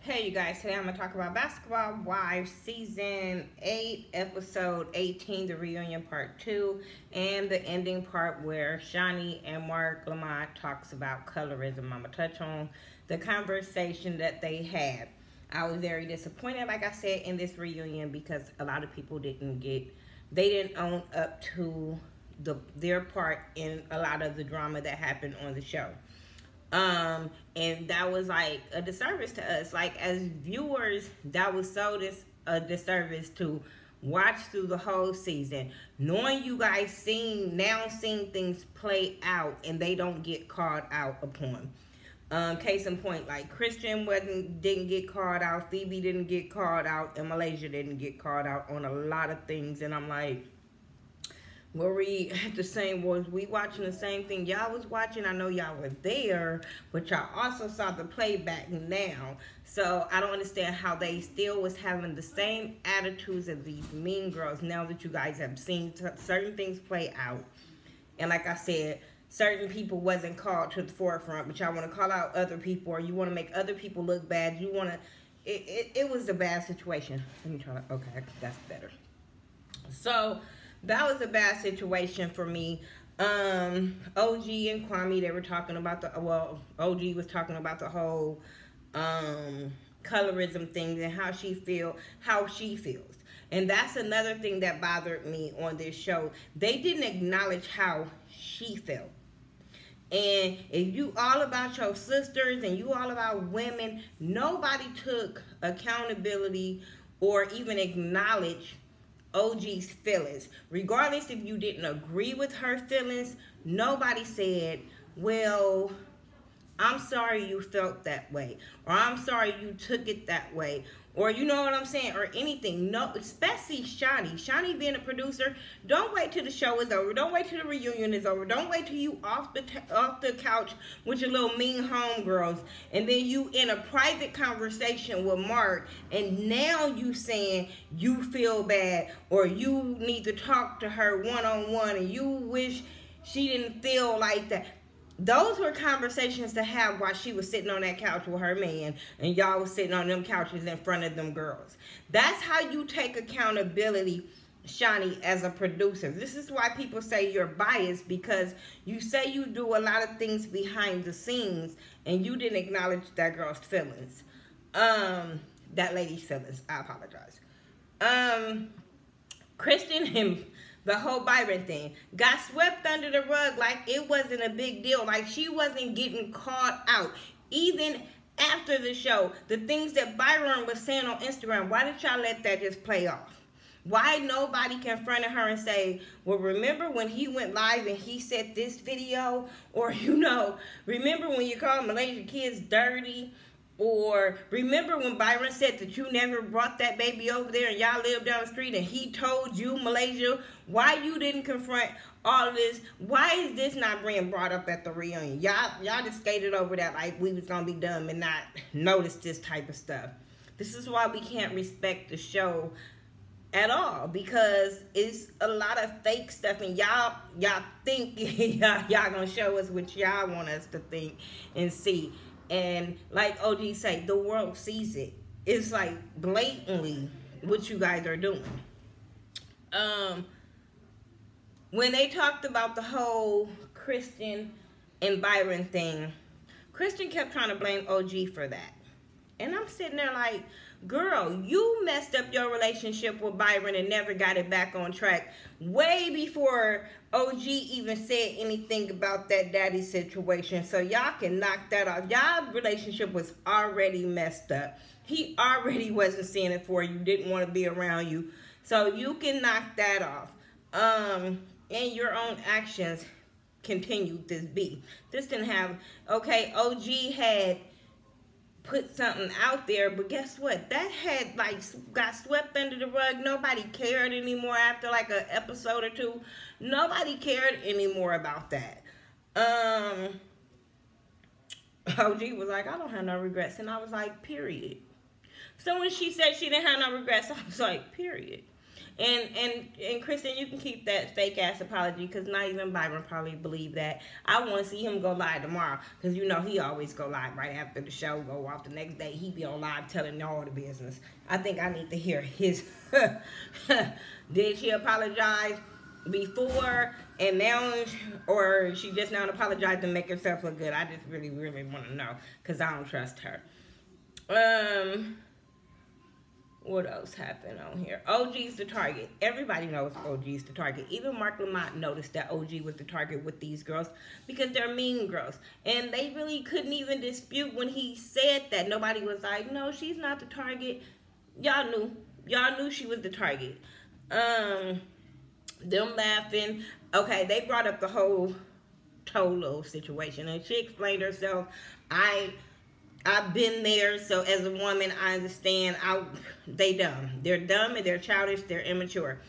Hey you guys, today I'm going to talk about Basketball Wives Season 8, Episode 18, the reunion part 2, and the ending part where Shaunie and Marc Lamont talks about colorism. I'm going to touch on the conversation that they had. I was very disappointed, like I said, in this reunion because a lot of people didn't own up to their part in a lot of the drama that happened on the show. And that was like a disservice to us. Like, as viewers, that was so a disservice to watch through the whole season, knowing you guys seeing things play out and they don't get called out upon. Case in point, like Christian didn't get called out, Phoebe didn't get called out, and Malaysia didn't get called out on a lot of things. And I'm like, were we at the same, was we watching the same thing y'all was watching? I know y'all were there, but y'all also saw the playback now. So I don't understand how they still was having the same attitudes as these mean girls now that you guys have seen certain things play out. And like I said, certain people wasn't called to the forefront, but y'all want to call out other people, or you want to make other people look bad. You want to, it was a bad situation. Let me try to, okay, that's better. So that was a bad situation for me. OG and Kwame, they were talking about OG was talking about the whole colorism thing and how she feels. And that's another thing that bothered me on this show. They didn't acknowledge how she felt. And if you all about your sisters and you all about women, nobody took accountability or even acknowledged OG's feelings. Regardless if you didn't agree with her feelings, nobody said, well, I'm sorry you felt that way, or I'm sorry you took it that way, or you know what I'm saying, or anything. No, especially Shaunie. Shaunie being a producer, don't wait till the show is over. Don't wait till the reunion is over. Don't wait till you off the couch with your little mean homegirls, and then you in a private conversation with Marc, and now you saying you feel bad, or you need to talk to her one-on-one, and you wish she didn't feel like that. Those were conversations to have while she was sitting on that couch with her man and y'all was sitting on them couches in front of them girls. That's how you take accountability, Shaunie, as a producer. This is why people say you're biased, because you say you do a lot of things behind the scenes and you didn't acknowledge that girl's feelings. That lady's feelings. I apologize. Kristen and the whole Byron thing got swept under the rug like it wasn't a big deal. Like she wasn't getting called out. Even after the show, the things that Byron was saying on Instagram, why did y'all let that just play off? Why nobody confronted her and say, well, remember when he went live and he said this video? Or, you know, remember when you called Malaysia kids dirty? Or remember when Byron said that you never brought that baby over there and y'all lived down the street and he told you, Malaysia, why you didn't confront all of this? Why is this not being brought up at the reunion? Y'all just skated over that like we was going to be dumb and not notice this type of stuff. This is why we can't respect the show at all, because it's a lot of fake stuff, and y'all think y'all gonna show us what y'all want us to think and see. And like OG say, the world sees it. It's like blatantly what you guys are doing. When they talked about the whole Kristen and Byron thing, Kristen kept trying to blame OG for that. And I'm sitting there like, girl, you messed up your relationship with Byron and never got it back on track way before OG even said anything about that daddy situation. So y'all can knock that off. Y'all relationship was already messed up. He already wasn't seeing it for you, didn't want to be around you. So you can knock that off. And your own actions continued this beef. This didn't have, okay, OG had put something out there, but guess what? That had like got swept under the rug. Nobody cared anymore after like an episode or two. Nobody cared anymore about that. OG was like, I don't have no regrets, and I was like, period. So when she said she didn't have no regrets, I was like, period. And Kristen, you can keep that fake ass apology because not even Byron probably believe that. I want to see him go live tomorrow because you know he always go live right after the show go off. The next day he be on live telling all the business. I think I need to hear his. Did she apologize before and now, or she just now apologized to make herself look good? I just really want to know because I don't trust her. What else happened on here? OG's the target. Everybody knows OG's the target. Even Mark Lamont noticed that OG was the target with these girls because they're mean girls. And they really couldn't even dispute when he said that. Nobody was like, no, she's not the target. Y'all knew. Y'all knew she was the target. Them laughing. Okay, they brought up the whole Tolo situation. And she explained herself. I've been there, so as a woman, I understand. They dumb. They're dumb and they're childish. They're immature.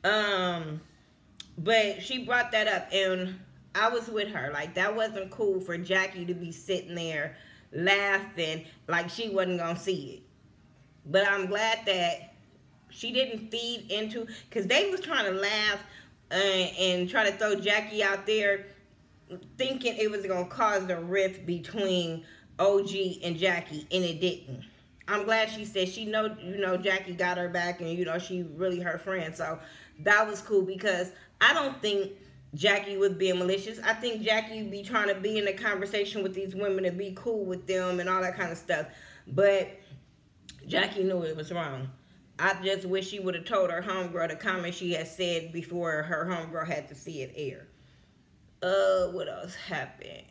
But she brought that up, and I was with her. Like, that wasn't cool for Jackie to be sitting there laughing like she wasn't going to see it. But I'm glad that she didn't feed into, because they was trying to laugh and try to throw Jackie out there thinking it was going to cause a rift between OG and Jackie, and it didn't. I'm glad she said she know, Jackie got her back, and she really her friend. So that was cool because I don't think Jackie was being malicious. I think Jackie would be trying to be in a conversation with these women and be cool with them and all that kind of stuff. But Jackie knew it was wrong. I just wish she would have told her homegirl the comment she had said before her homegirl had to see it air. What else happened?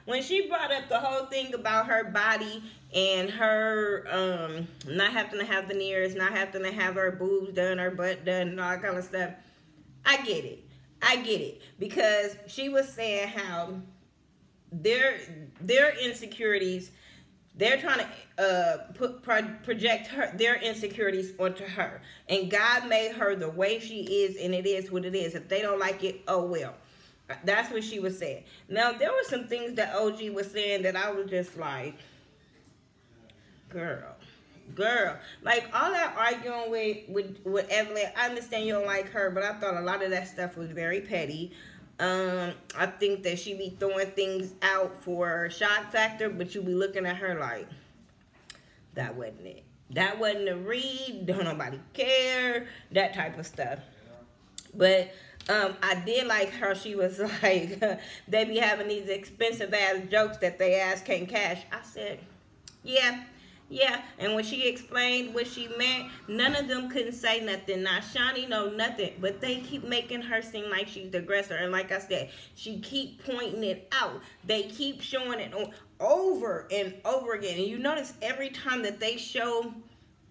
When she brought up the whole thing about her body and her not having to have veneers, not having to have her boobs done, her butt done, and all that kind of stuff, I get it because she was saying how their insecurities, they're trying to project their insecurities onto her, and God made her the way she is, and it is what it is. If they don't like it, oh well. That's what she was saying. Now, there were some things that OG was saying that I was just like, girl. Like, all that arguing with Evelyn, I understand you don't like her, but I thought a lot of that stuff was very petty. I think that she be throwing things out for shock factor, but you be looking at her like, that wasn't it. That wasn't a read. Don't nobody care. That type of stuff. But I did like her. She was like, they be having these expensive ass jokes that they ass can't cash. I said, yeah. And when she explained what she meant, none of them couldn't say nothing. Now, Shani know nothing, but they keep making her seem like she's the aggressor. And like I said, she keep pointing it out. They keep showing it over and over again. And you notice every time that they show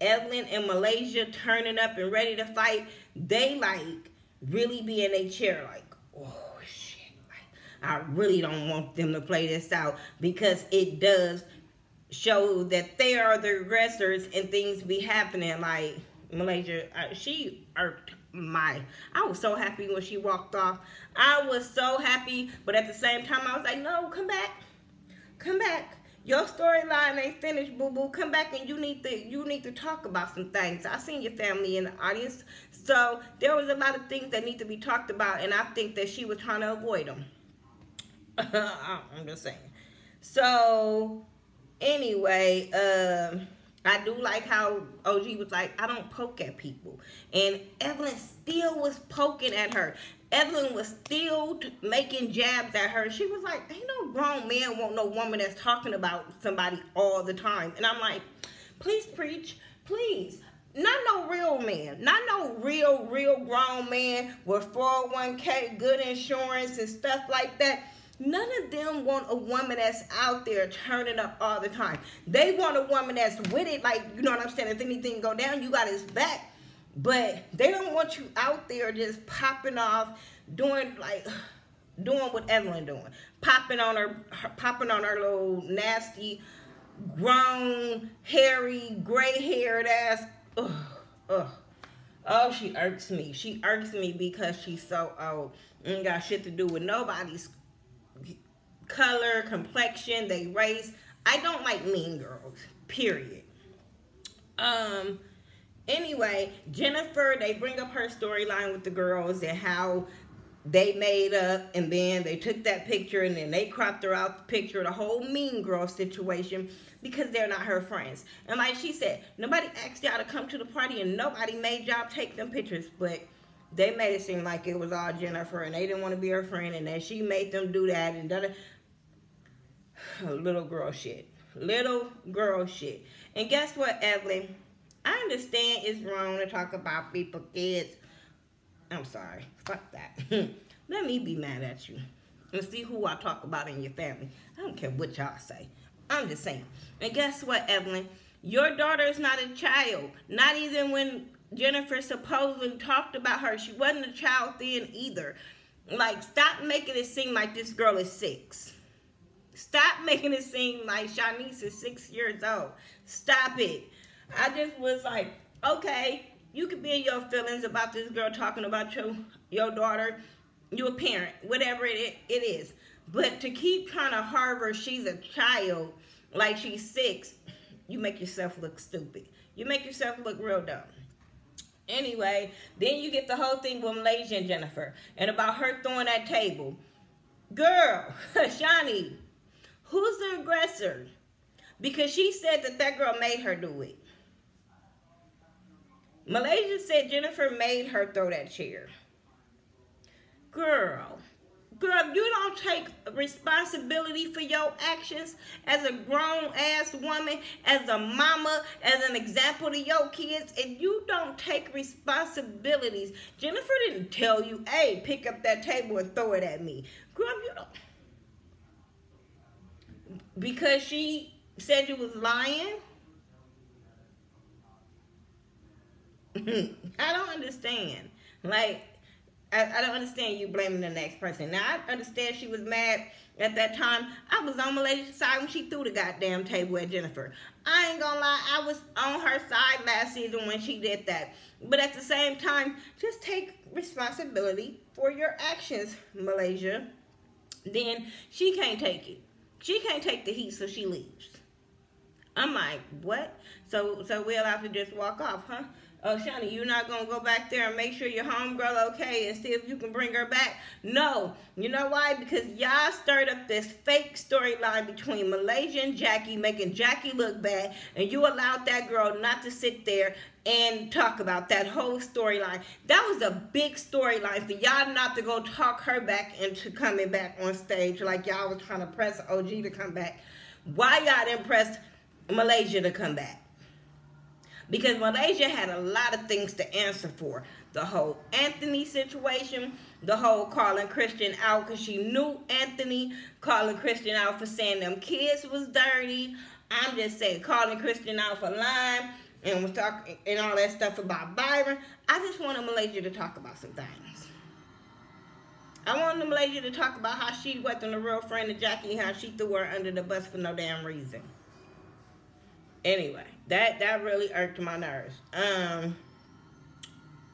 Evelyn and Malaysia turning up and ready to fight, they like really be in a chair like, oh shit, like, I really don't want them to play this out, because it does show that they are the aggressors and things be happening. Like Malaysia, she irked I was so happy when she walked off. I was so happy, but at the same time I was like, no, come back. Your storyline ain't finished, boo-boo. Come back, and you need to talk about some things. I seen your family in the audience. So there was a lot of things that need to be talked about, and I think that she was trying to avoid them. I'm just saying. So anyway, I do like how OG was like, I don't poke at people. And Evelyn still was poking at her. Evelyn was still making jabs at her. She was like, ain't no grown man want no woman that's talking about somebody all the time. And I'm like, please preach, please. Not no real man. Not no real grown man with 401k, good insurance and stuff like that. None of them want a woman that's out there turning up all the time. They want a woman that's with it, like, you know what I'm saying? If anything go down, you got his back. But they don't want you out there just popping off, doing what Evelyn doing. Popping on her little nasty, grown, hairy, gray-haired ass. Oh, she irks me. She irks me because she's so old. Ain't got shit to do with nobody's color, complexion, they race. I don't like mean girls, period. Um, Anyway, Jennifer, they bring up her storyline with the girls and how they made up, and then they took that picture and then they cropped her out the picture, the whole mean girl situation, because they're not her friends. And like she said, nobody asked y'all to come to the party and nobody made y'all take them pictures, but they made it seem like it was all Jennifer and they didn't want to be her friend and that she made them do that and da-da. Little girl shit. Little girl shit. And guess what, Evelyn? I understand it's wrong to talk about people's kids. I'm sorry. Fuck that. Let me be mad at you and see who I talk about in your family. I don't care what y'all say. I'm just saying. And guess what, Evelyn? Your daughter is not a child. Not even when Jennifer supposedly talked about her. She wasn't a child then either. Like, stop making it seem like this girl is 6. Stop making it seem like Shanice is 6 years old. Stop it. I just was like, okay, you could be in your feelings about this girl talking about your daughter, your parent, whatever it is. But to keep trying to harbor she's a child like she's 6, you make yourself look stupid. You make yourself look real dumb. Anyway, then you get the whole thing with Malaysia and Jennifer and about her throwing that table. Girl, Shani, who's the aggressor? Because she said that girl made her do it. Malaysia said Jennifer made her throw that chair. Girl, if you don't take responsibility for your actions as a grown-ass woman, as a mama, as an example to your kids, and you don't take responsibilities, Jennifer didn't tell you, hey, pick up that table and throw it at me. Girl, you don't. Because she said you was lying? I don't understand. Like, I don't understand you blaming the next person. Now, I understand she was mad at that time. I was on Malaysia's side when she threw the goddamn table at Jennifer. I ain't gonna lie, I was on her side last season when she did that. But at the same time, just take responsibility for your actions, Malaysia. Then she can't take it. She can't take the heat, so she leaves. I'm like, what? So we'll have to just walk off, huh? Oh, Shani, you're not going to go back there and make sure your homegirl okay and see if you can bring her back? No. You know why? Because y'all stirred up this fake storyline between Malaysia and Jackie, making Jackie look bad, and you allowed that girl not to sit there and talk about that whole storyline. That was a big storyline for y'all not to go talk her back into coming back on stage like y'all was trying to press OG to come back. Why y'all didn't press Malaysia to come back? Because Malaysia had a lot of things to answer for. The whole Anthony situation, the whole calling Christian out because she knew Anthony, calling Christian out for saying them kids was dirty. I'm just saying, calling Christian out for lying and was talking and all that stuff about Byron. I just wanted Malaysia to talk about some things. I wanted Malaysia to talk about how she wasn't a real friend of Jackie, how she threw her under the bus for no damn reason. Anyway, that really irked my nerves. And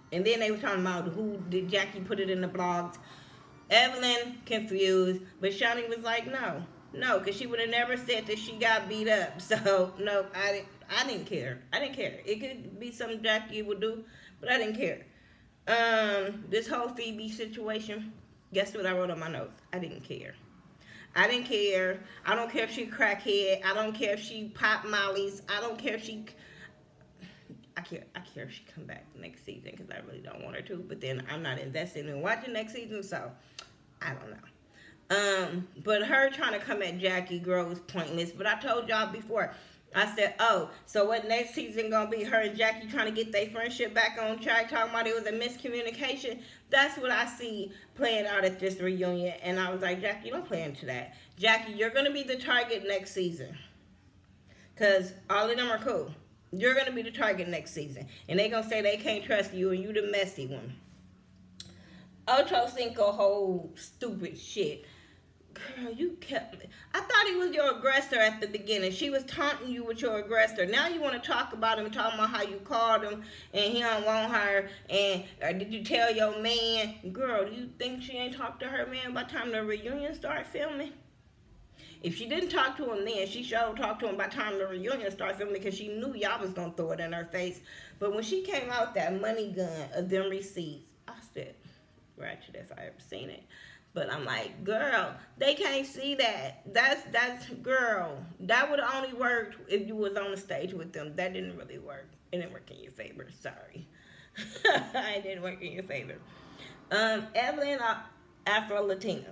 then they were talking about who did Jackie put it in the blogs. Evelyn confused, but Shani was like, no, because she would have never said that she got beat up. So no, I didn't care. It could be something Jackie would do, but I didn't care. This whole Phoebe situation, guess what I wrote on my notes? I didn't care. I didn't care. I don't care if she crackhead. I don't care if she pop mollies. I don't care if she... I care if she come back next season because I really don't want her to. But then I'm not invested in watching next season, so I don't know. But her trying to come at Jackie girl was pointless. But I told y'all before, I said, oh, so what next season gonna be? Her and Jackie trying to get their friendship back on track, talking about it was a miscommunication. That's what I see playing out at this reunion. And I was like, Jackie, don't play into that. Jackie, you're gonna be the target next season. Because all of them are cool. You're gonna be the target next season. And they gonna say they can't trust you and you the messy one. Ocho Cinco whole stupid shit. Girl, you kept... I thought he was your aggressor at the beginning. She was taunting you with your aggressor. Now you want to talk about him, talking about how you called him and he don't want her. And did you tell your man? Girl, do you think she ain't talked to her man by the time the reunion start filming? If she didn't talk to him then, she sure talked to him by the time the reunion starts filming because she knew y'all was going to throw it in her face. But when she came out that money gun of them receipts, I said, ratchet as I ever seen it. But I'm like, girl, they can't see that. That's girl. That would have only worked if you was on the stage with them. That didn't really work. It didn't work in your favor. Sorry. It didn't work in your favor. Evelyn Afro-Latina.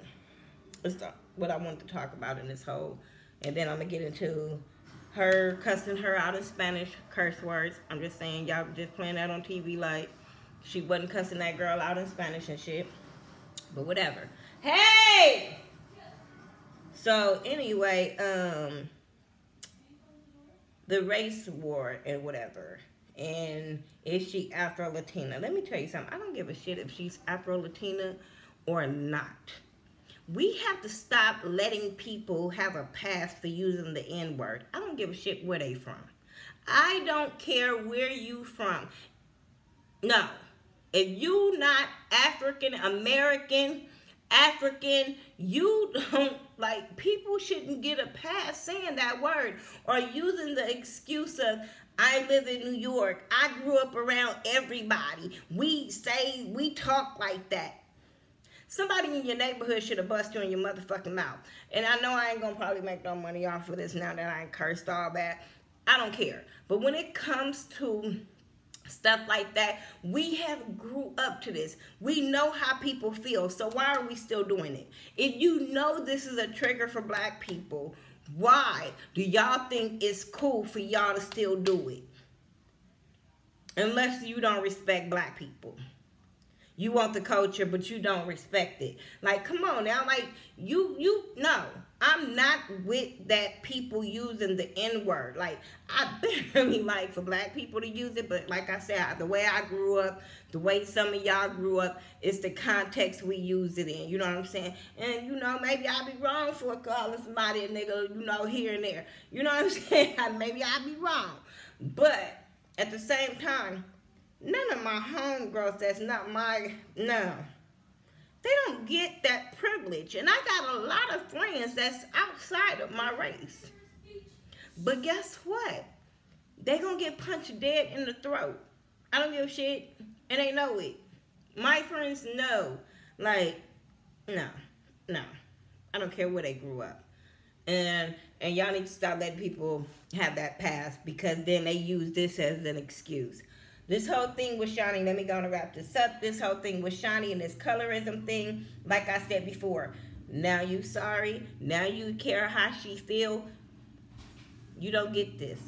That's what I wanted to talk about in this whole. And then I'm going to get into her cussing her out in Spanish, curse words. I'm just saying, y'all just playing that on TV like she wasn't cussing that girl out in Spanish and shit. But whatever. Hey! So, anyway, the race war and whatever. And is she Afro-Latina? Let me tell you something. I don't give a shit if she's Afro-Latina or not. We have to stop letting people have a pass for using the N-word. I don't give a shit where they from. I don't care where you from. No. If you not African, you don't, like, people shouldn't get a pass saying that word or using the excuse of, I live in New York. I grew up around everybody. We talk like that. Somebody in your neighborhood should have busted you in your motherfucking mouth. And I know I ain't gonna probably make no money off of this now that I ain't cursed all that. I don't care. But when it comes to stuff like that, we have grew up to this. We know how people feel. So why are we still doing it? If you know this is a trigger for black people, why do y'all think it's cool for y'all to still do it? Unless you don't respect black people. You want the culture, but you don't respect it. Like, come on now. Like, no. I'm not with that people using the N-word. Like, I barely like for black people to use it, but like I said, the way I grew up, the way some of y'all grew up, it's the context we use it in. You know what I'm saying? And, you know, maybe I'll be wrong for calling somebody a nigga, you know, here and there. You know what I'm saying? Maybe I'll be wrong. But at the same time, none of my homegirls that's not my, no. They don't get that privilege. And I got a lot of friends that's outside of my race. But guess what? They gonna get punched dead in the throat. I don't give a shit. And they know it. My friends know. Like, no. I don't care where they grew up. And y'all need to stop letting people have that pass because then they use this as an excuse. This whole thing with Shani, let me go and wrap this up. This whole thing with Shani and this colorism thing, like I said before, now you sorry, now you care how she feel. You don't get this.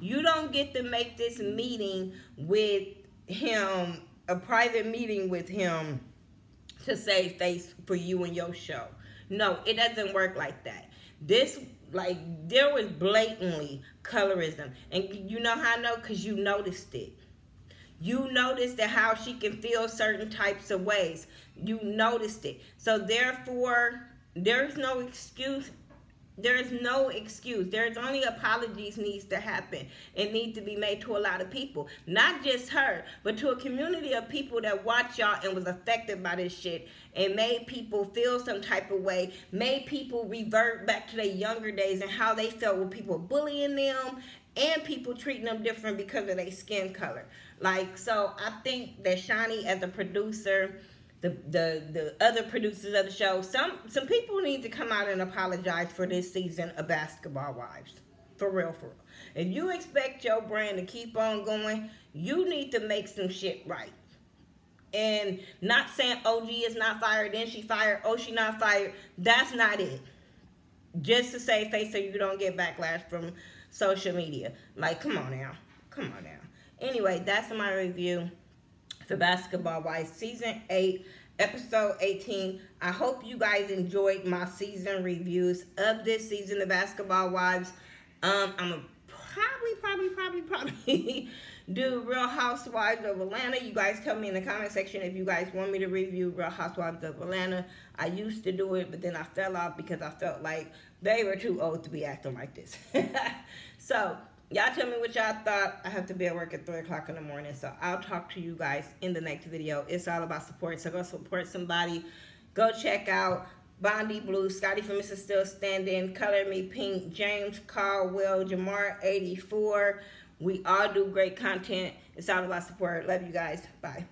You don't get to make this meeting with him, a private meeting with him to save face for you and your show. No, it doesn't work like that. This, like, there was blatantly colorism. And you know how I know? Because you noticed it. You noticed that how she can feel certain types of ways. You noticed it. So therefore, there's no excuse. There's no excuse. There's only apologies needs to happen and need to be made to a lot of people. Not just her, but to a community of people that watch y'all and was affected by this shit and made people feel some type of way, made people revert back to their younger days and how they felt with people bullying them and people treating them different because of their skin color. Like, so I think that Shani as a producer, the other producers of the show, some people need to come out and apologize for this season of Basketball Wives. For real, for real. If you expect your brand to keep on going, you need to make some shit right. And not saying OG is not fired, then she fired, oh, she not fired. That's not it. Just to save face so you don't get backlash from social media. Like, come on now. Come on now. Anyway, that's my review for Basketball Wives Season 8, Episode 18. I hope you guys enjoyed my season reviews of this season of Basketball Wives. I'm going to probably do Real Housewives of Atlanta. You guys tell me in the comment section if you guys want me to review Real Housewives of Atlanta. I used to do it, but then I fell off because I felt like they were too old to be acting like this. So, y'all tell me what y'all thought. I have to be at work at 3 o'clock in the morning, so I'll talk to you guys in the next video. It's all about support, so go support somebody. Go check out Bondi Blue, Scotty from Mr. Still Standing, Color Me Pink, James Caldwell, Jamar 84. We all do great content. It's all about support. Love you guys. Bye.